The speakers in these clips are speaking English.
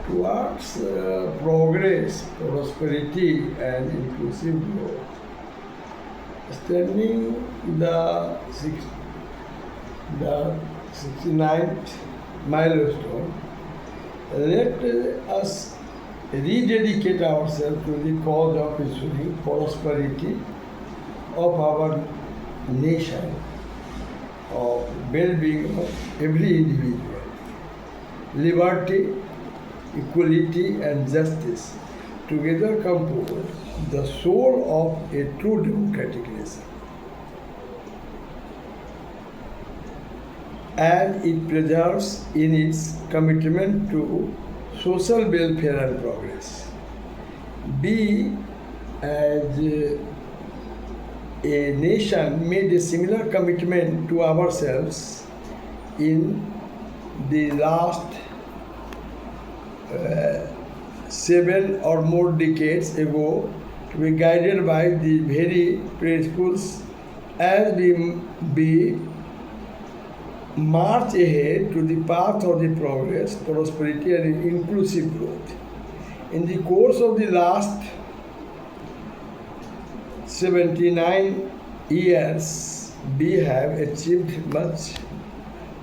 towards progress, prosperity, and inclusive growth. Standing the 69th milestone, let us rededicate ourselves to the cause of ensuring prosperity of our nation, of well-being of every individual, liberty, equality, and justice together compose the soul of a true democratic nation. And it preserves in its commitment to social welfare and progress. We, as a nation, made a similar commitment to ourselves in the last 7 or more decades ago, to be guided by the very principles as we march ahead to the path of the progress, prosperity, and inclusive growth. In the course of the last 79 years, we have achieved much,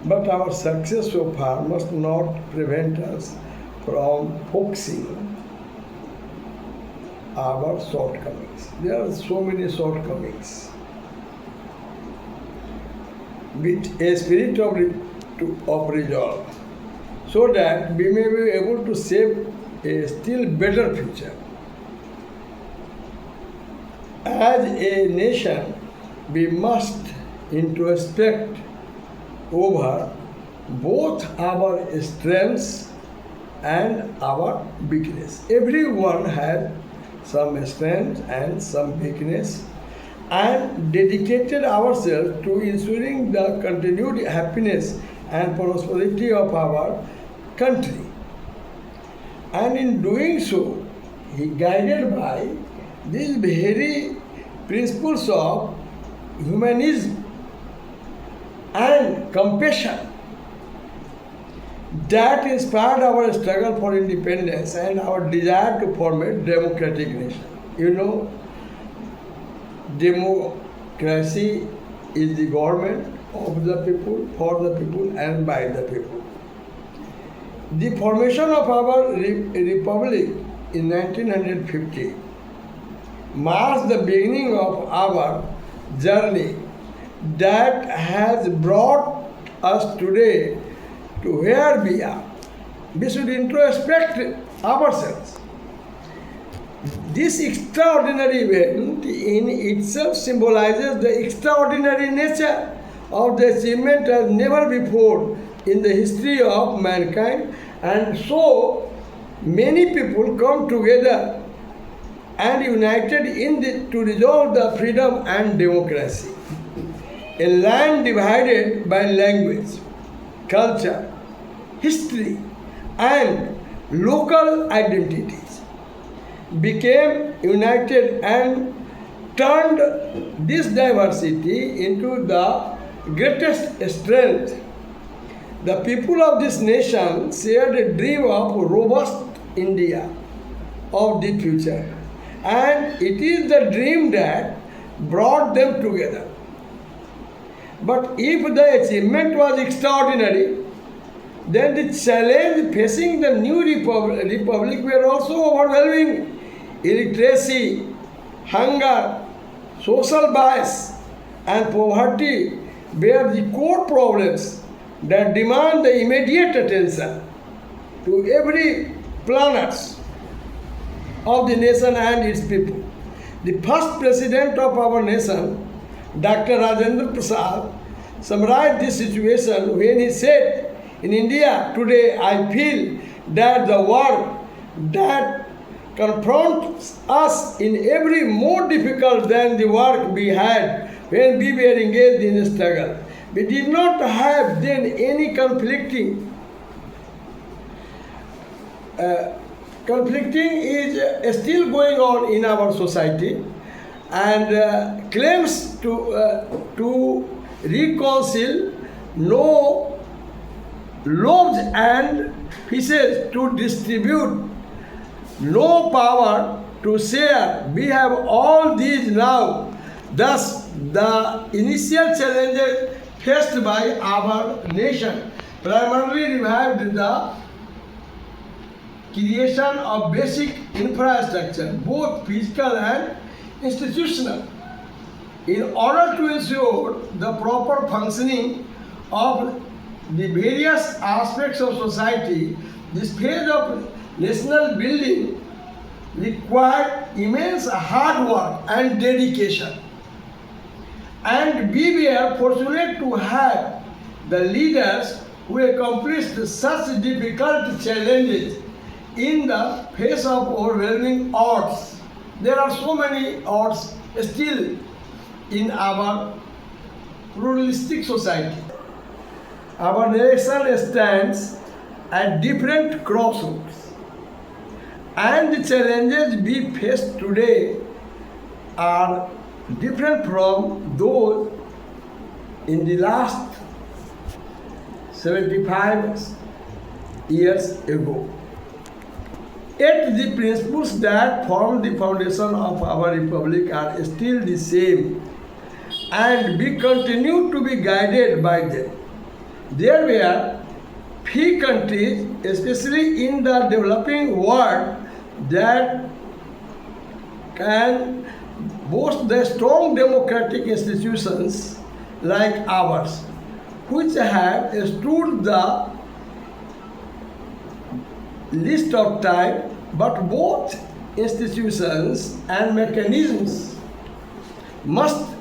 but our success so far must not prevent us from focusing our shortcomings. There are so many shortcomings. With a spirit of resolve, so that we may be able to save a still better future. As a nation, we must introspect over both our strengths and our weakness. Everyone has some strength and some weakness, and dedicated ourselves to ensuring the continued happiness and prosperity of our country. And in doing so, he guided by these very principles of humanism and compassion that inspired our struggle for independence and our desire to form a democratic nation. You know, democracy is the government of the people, for the people, and by the people. The formation of our republic in 1950 marks the beginning of our journey that has brought us today to where we are. We should introspect ourselves. This extraordinary event in itself symbolizes the extraordinary nature of the achievement as never before in the history of mankind, and so many people come together and united to resolve the freedom and democracy. A land divided by language, culture, history, and local identities became united and turned this diversity into the greatest strength. The people of this nation shared a dream of robust India of the future, and it is the dream that brought them together. But if the achievement was extraordinary, then the challenge facing the new republic were also overwhelming. Illiteracy, hunger, social bias, and poverty were the core problems that demand the immediate attention to every planet of the nation and its people. The first president of our nation, Dr. Rajendra Prasad, summarized this situation when he said, "In India today, I feel that the work that confronts us in every more difficult than the work we had when we were engaged in a struggle. We did not have then any conflicting is still going on in our society, and claims to reconcile no loaves and fishes to distribute, no power to share. We have all these now. Thus, the initial challenges faced by our nation primarily revived the creation of basic infrastructure, both physical and institutional, in order to ensure the proper functioning of the various aspects of society. This phase of national building required immense hard work and dedication. And we were fortunate to have the leaders who accomplished such difficult challenges in the face of overwhelming odds. There are so many odds still in our pluralistic society. Our nation stands at different crossroads, and the challenges we face today are different from those in the last 75 years ago. Yet the principles that form the foundation of our republic are still the same, and we continue to be guided by them. There were few countries, especially in the developing world, that can boast the strong democratic institutions like ours, which have stood the list of time, but both institutions and mechanisms must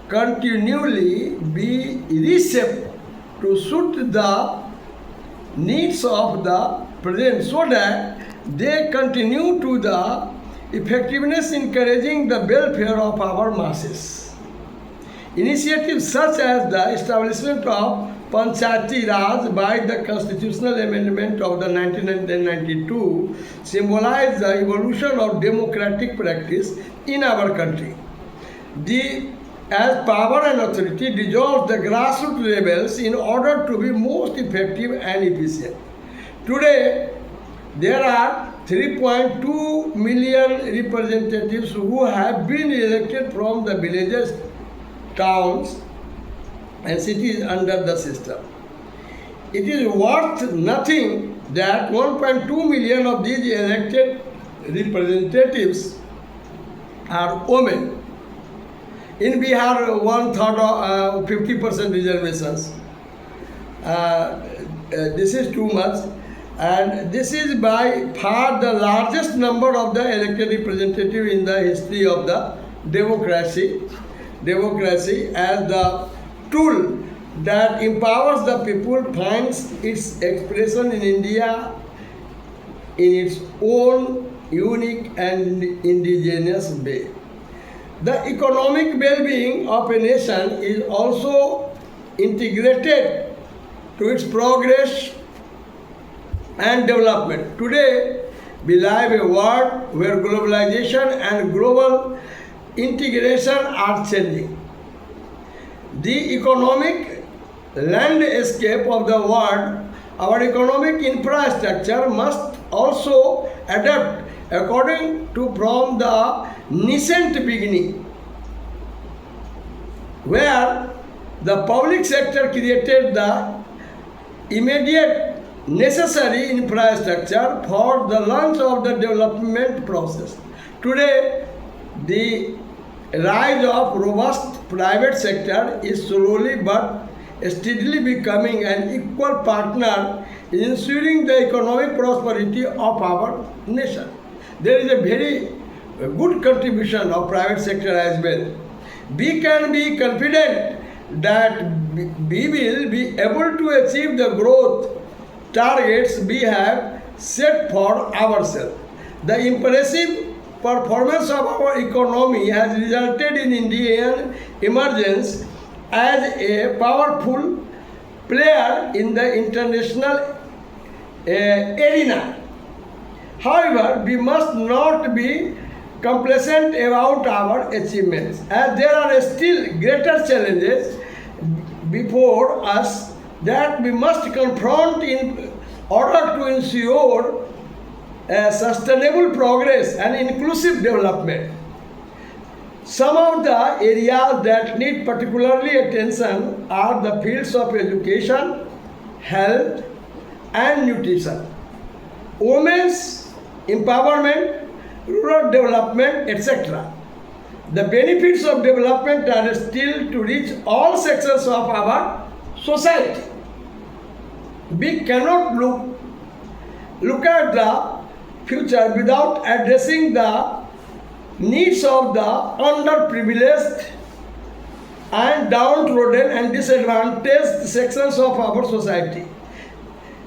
continually be reshaped to suit the needs of the present, so that they continue to the effectiveness encouraging the welfare of our masses. Initiatives such as the establishment of Panchayati Raj by the constitutional amendment of the 1992 symbolize the evolution of democratic practice in our country. As power and authority dissolves the grassroots levels in order to be most effective and efficient. Today, there are 3.2 million representatives who have been elected from the villages, towns, and cities under the system. It is worth nothing that 1.2 million of these elected representatives are women. In Bihar, 50% reservations. This is too much, and this is by far the largest number of the elected representative in the history of the democracy. Democracy as the tool that empowers the people finds its expression in India in its own unique and indigenous way. The economic well-being of a nation is also integrated to its progress and development. Today, we live in a world where globalization and global integration are changing. The economic landscape of the world, our economic infrastructure must also adapt according to from the nascent beginning, where the public sector created the immediate necessary infrastructure for the launch of the development process. Today, the rise of robust private sector is slowly but steadily becoming an equal partner in ensuring the economic prosperity of our nation. There is a very good contribution of private sector as well. We can be confident that we will be able to achieve the growth targets we have set for ourselves. The impressive performance of our economy has resulted in Indian emergence as a powerful player in the international arena. However, we must not be complacent about our achievements, as there are still greater challenges before us that we must confront in order to ensure sustainable progress and inclusive development. Some of the areas that need particularly attention are the fields of education, health, and nutrition, women's empowerment, rural development, etc. The benefits of development are still to reach all sections of our society. We cannot look at the future without addressing the needs of the underprivileged and downtrodden and disadvantaged sections of our society,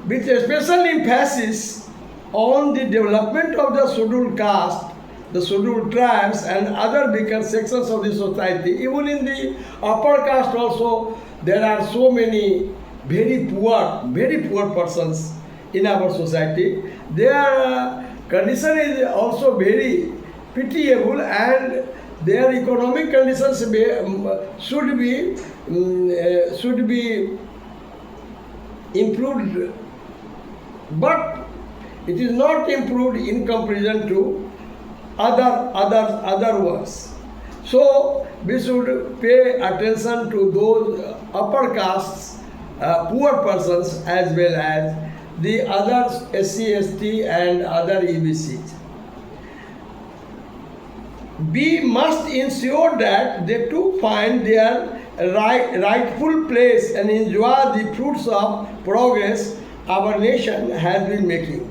with a special emphasis on the development of the scheduled caste, the scheduled tribes, and other weaker sections of the society. Even in the upper caste also, there are so many very poor persons in our society. Their condition is also very pitiable, and their economic conditions should be improved, but it is not improved in comparison to other ones. So we should pay attention to those upper castes, poor persons, as well as the other SC, ST and other EBCs. We must ensure that they too find their rightful place and enjoy the fruits of progress our nation has been making.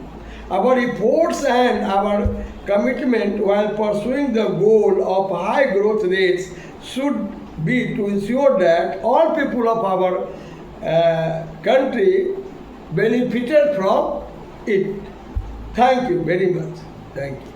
Our efforts and our commitment while pursuing the goal of high growth rates should be to ensure that all people of our country benefited from it. Thank you very much. Thank you.